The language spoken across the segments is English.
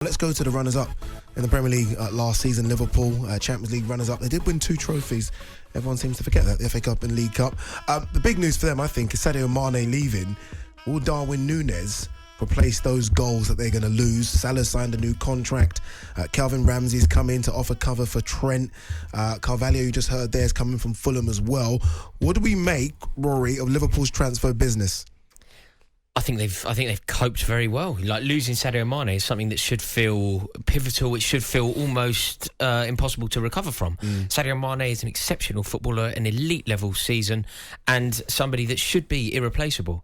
Let's go to the runners-up in the Premier League last season. Liverpool, Champions League runners-up. They did win 2 trophies. Everyone seems to forget that, the FA Cup and League Cup. The big news for them, I think, is Sadio Mane leaving. Will Darwin Nunez replace those goals that they're going to lose? Salah signed a new contract. Calvin Ramsey's come in to offer cover for Trent. Carvalho, you just heard there, is coming from Fulham as well. What do we make, Rory, of Liverpool's transfer business? I think they've coped very well. Like, losing Sadio Mane is something that should feel pivotal. It should feel almost impossible to recover from. Sadio Mane is an exceptional footballer, an elite level season, and somebody that should be irreplaceable.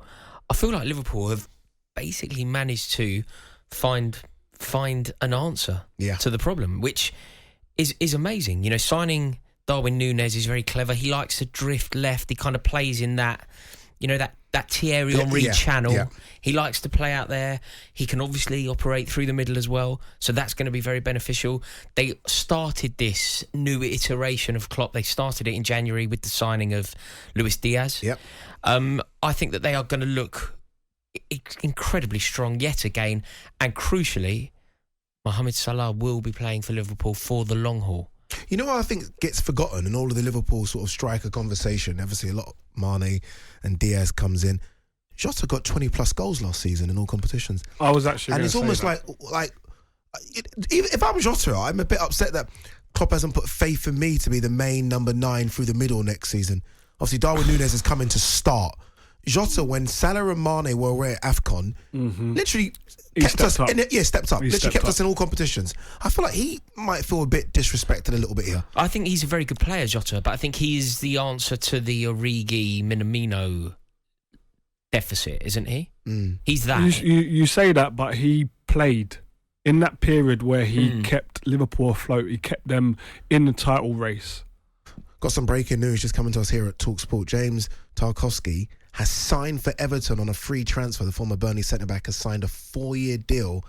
I feel like Liverpool have basically managed to find an answer to the problem, which is amazing. You know, signing Darwin Nunez is very clever. He likes to drift left. He kind of plays in that, you know, that Thierry Henry channel. Yeah. He likes to play out there. He can obviously operate through the middle as well, so that's going to be very beneficial. They started this new iteration of Klopp. They started it in January with the signing of Luis Diaz. Yep. I think that they are going to look incredibly strong yet again, and crucially, Mohamed Salah will be playing for Liverpool for the long haul. You know what I think gets forgotten in all of the Liverpool sort of striker conversation? Obviously, a lot of Mane and Diaz comes in. Jota got 20 plus goals last season in all competitions. I was actually, and it's almost like if I'm Jota, I'm a bit upset that Klopp hasn't put faith in me to be the main number 9 through the middle next season. Obviously, Darwin Nunez is coming to start. Jota, when Salah and Mane were away at AFCON, literally kept us in all competitions. I feel like he might feel a bit disrespected a little bit here. I think he's a very good player, Jota, but I think he is the answer to the Origi Minamino deficit, isn't he? He's that. You say that, but he played in that period where he kept Liverpool afloat. He kept them in the title race. Got some breaking news just coming to us here at talkSPORT. James Tarkowski has signed for Everton on a free transfer. The former Burnley centre-back has signed a 4-year deal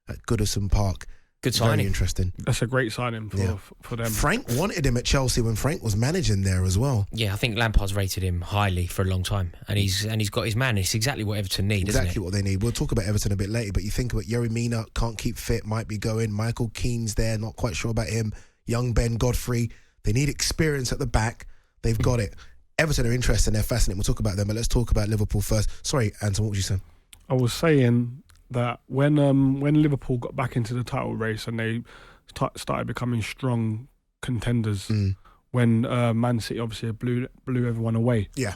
at Goodison Park. Good signing. Very interesting. That's a great signing for them. Frank wanted him at Chelsea when Frank was managing there as well. Yeah, I think Lampard's rated him highly for a long time, and he's got his man. It's exactly what Everton need, isn't it? Exactly what they need. We'll talk about Everton a bit later, but you think about Yerry Mina, can't keep fit, might be going. Michael Keane's there, not quite sure about him. Young Ben Godfrey. They need experience at the back. They've got it. Everton are interesting, they're fascinating. We'll talk about them, but let's talk about Liverpool first. Sorry, Anton, what was you saying? I was saying that when Liverpool got back into the title race and they started becoming strong contenders, when Man City obviously blew everyone away. Yeah.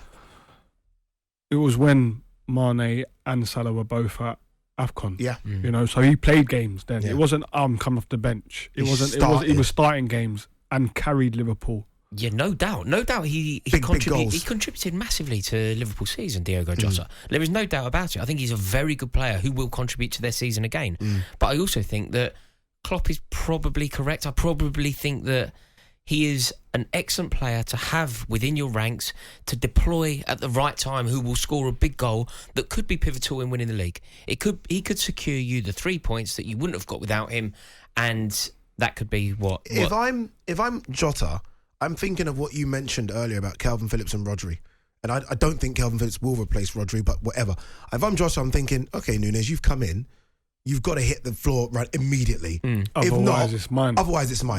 It was when Mane and Salah were both at AFCON. Yeah. You know, so he played games then. Yeah. It wasn't come off the bench. He was starting games and carried Liverpool. Yeah, no doubt. He contributed massively to Liverpool's season, Diogo Jota. There is no doubt about it. I think he's a very good player who will contribute to their season again. But I also think that Klopp is probably correct. I probably think that he is an excellent player to have within your ranks, to deploy at the right time, who will score a big goal that could be pivotal in winning the league. He could secure you the 3 points that you wouldn't have got without him, and that could be what. If I'm Jota, I'm thinking of what you mentioned earlier about Calvin Phillips and Rodri. And I don't think Calvin Phillips will replace Rodri, but whatever. If I'm Jota, I'm thinking, okay, Nunez, you've come in. You've got to hit the floor right immediately. Otherwise, it's mine.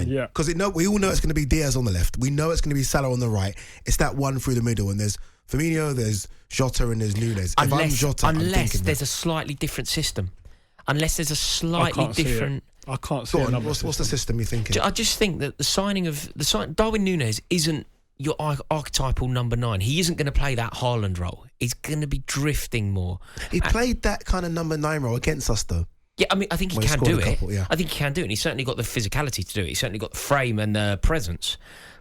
Yeah. Because we all know it's going to be Diaz on the left. We know it's going to be Salah on the right. It's that one through the middle. And there's Firmino, there's Jota, and there's Nunez. If I'm Jota, unless there's a slightly different system. Unless there's a slightly different... I can't see it. What's the system you're thinking? I just think that the signing of Darwin Nunez isn't your archetypal number 9. He isn't going to play that Haaland role. He's going to be drifting more. He played that kind of number 9 role against us, though. Yeah, I mean, I think he can do it. I think he can do it. And he's certainly got the physicality to do it. He's certainly got the frame and the presence.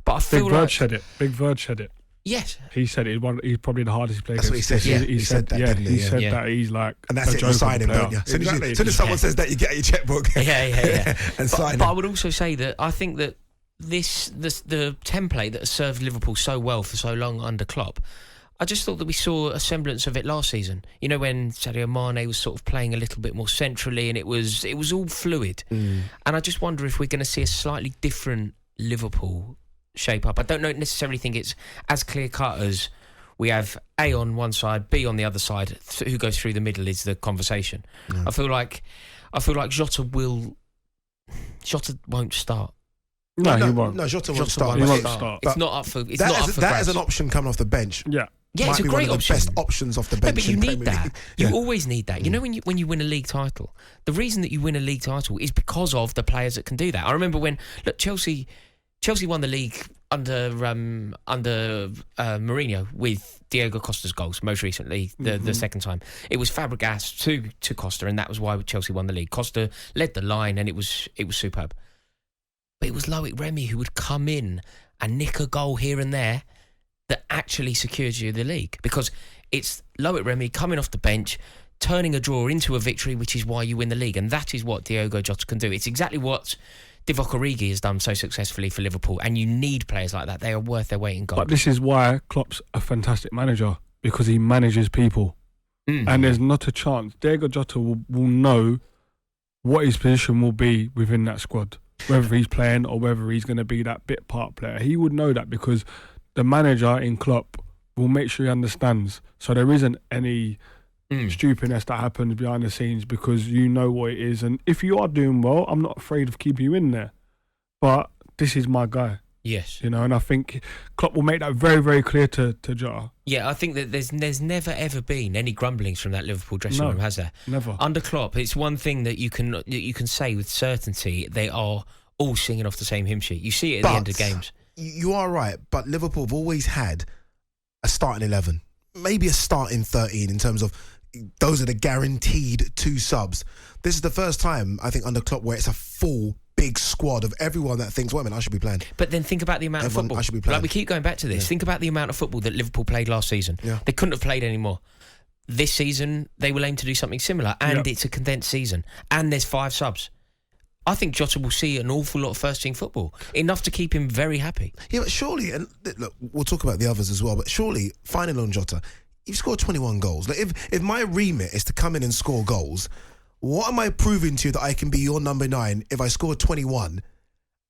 But I feel Big Verge said it. Yes. He said he's probably the hardest player. That's what he said. He said that he's like, and that's it. You sign him, don't you? As soon as someone says that, you get out your checkbook. Yeah. And sign him. But I would also say that I think that the template that has served Liverpool so well for so long under Klopp, I just thought that we saw a semblance of it last season. You know, when Sadio Mane was sort of playing a little bit more centrally, and it was all fluid. And I just wonder if we're going to see a slightly different Liverpool shape up. I don't necessarily think it's as clear cut as we have A on one side, B on the other side. Who goes through the middle is the conversation. I feel like Jota will Jota won't start. No, he won't. No, Jota won't start. He won't start. It's not up for. That as an option coming off the bench. Yeah. Yeah, it's might a be great one of the option. best options off the No, bench. but you in need Premier that. League. You Yeah. always need that. You know, when you win a league title, the reason that you win a league title is because of the players that can do that. I remember when Chelsea won the league under Mourinho with Diego Costa's goals. Most recently, the second time, it was Fabregas to Costa, and that was why Chelsea won the league. Costa led the line, and it was superb. But it was Loic Remy who would come in and nick a goal here and there that actually secures you the league, because it's Loic Remy coming off the bench, turning a draw into a victory, which is why you win the league. And that is what Diogo Jota can do. It's exactly what Divock Origi has done so successfully for Liverpool, and you need players like that. They are worth their weight in gold. But this is why Klopp's a fantastic manager, because he manages people. And there's not a chance Diogo Jota will know what his position will be within that squad, whether he's playing or whether he's going to be that bit part player. He would know that, because the manager in Klopp will make sure he understands. So there isn't any stupidness that happens behind the scenes, because you know what it is. And if you are doing well, I'm not afraid of keeping you in there. But this is my guy. Yes. You know, and I think Klopp will make that very, very clear to Jota. Yeah, I think that there's never ever been any grumblings from that Liverpool dressing room, has there? Never. Under Klopp, it's one thing that you can say with certainty: they are all singing off the same hymn sheet. You see it at the end of games. You are right, but Liverpool have always had a starting 11, maybe a starting 13 in terms of those are the guaranteed 2 subs. This is the first time, I think, under Klopp where it's a full big squad of everyone that thinks, wait a minute, I should be playing. But then think about the amount of football. I should be playing. Like, we keep going back to this. Yeah. Think about the amount of football that Liverpool played last season. Yeah. They couldn't have played any more. This season, they will aim to do something similar, and it's a condensed season, and there's 5 subs. I think Jota will see an awful lot of first-team football, enough to keep him very happy. Yeah, but surely, and look, we'll talk about the others as well, but surely, finally on Jota, you've scored 21 goals. Like, if my remit is to come in and score goals, what am I proving to you that I can be your number 9 if I score 21?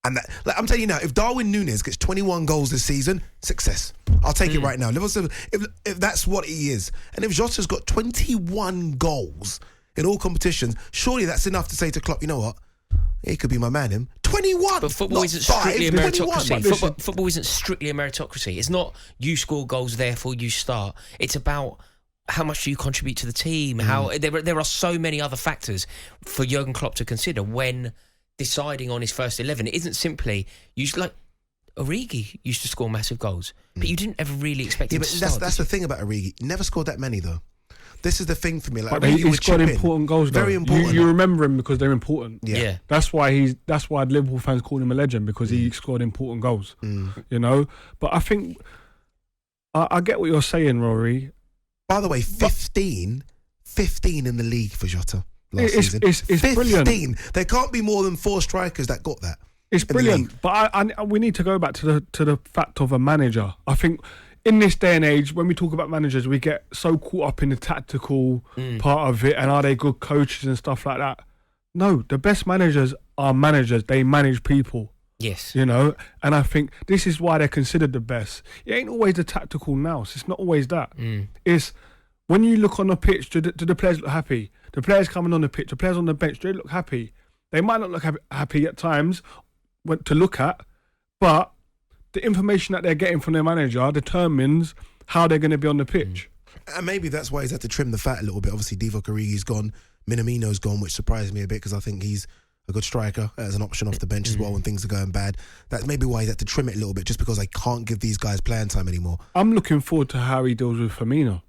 And that, like, I'm telling you now, if Darwin Nunez gets 21 goals this season, success. I'll take it right now. If that's what he is, and if Jota's got 21 goals in all competitions, surely that's enough to say to Klopp, you know what? He could be my man, him. 21! But football isn't strictly a meritocracy. Football isn't strictly a meritocracy. It's not you score goals, therefore you start. It's about how much do you contribute to the team. How there are so many other factors for Jurgen Klopp to consider when deciding on his first 11. It isn't simply, like Origi used to score massive goals, but you didn't ever really expect him to start. That's the thing about Origi. Never scored that many, though. This is the thing for me. Like, But he's got important goals, though. Very important. You remember him because they're important. Yeah. That's why Liverpool fans call him a legend, because he scored important goals. You know? But I think I get what you're saying, Rory. By the way, 15 in the league for Jota last season. It's 15. brilliant. There can't be more than 4 strikers that got that. It's brilliant. But we need to go back to the fact of a manager. I think in this day and age, when we talk about managers, we get so caught up in the tactical part of it, and are they good coaches and stuff like that. No, the best managers are managers. They manage people. Yes. You know, and I think this is why they're considered the best. It ain't always the tactical nous. It's not always that. It's when you look on the pitch, do the players look happy? The players coming on the pitch, the players on the bench, do they look happy? They might not look happy at times to look at, but the information that they're getting from their manager determines how they're going to be on the pitch. And maybe that's why he's had to trim the fat a little bit. Obviously, Divock Origi's gone, Minamino's gone, which surprised me a bit because I think he's a good striker as an option off the bench as well when things are going bad. That's maybe why he's had to trim it a little bit, just because I can't give these guys playing time anymore. I'm looking forward to how he deals with Firmino.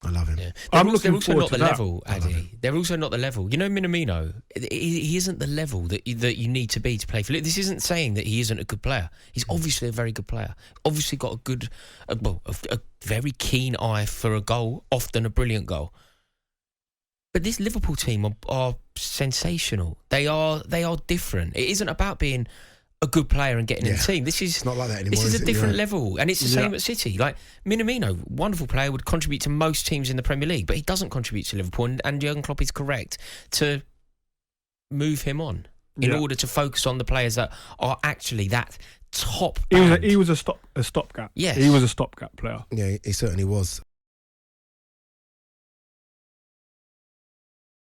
I love him. Yeah. They're also forward not to the that. level, Addy. They're also not the level. You know, Minamino, he isn't the level that you need to be to play for. This isn't saying that he isn't a good player. He's obviously a very good player. Obviously got a very keen eye for a goal, often a brilliant goal. But this Liverpool team are sensational. They are different. It isn't about being a good player and getting in the team. It's not like that anymore. This is a different Yeah. level, and it's the same at City. Like Minamino, wonderful player, would contribute to most teams in the Premier League, but he doesn't contribute to Liverpool, and Jurgen Klopp is correct to move him on in order to focus on the players that are actually that top band. He was a stopgap. Yes. He was a stopgap player. Yeah, he certainly was.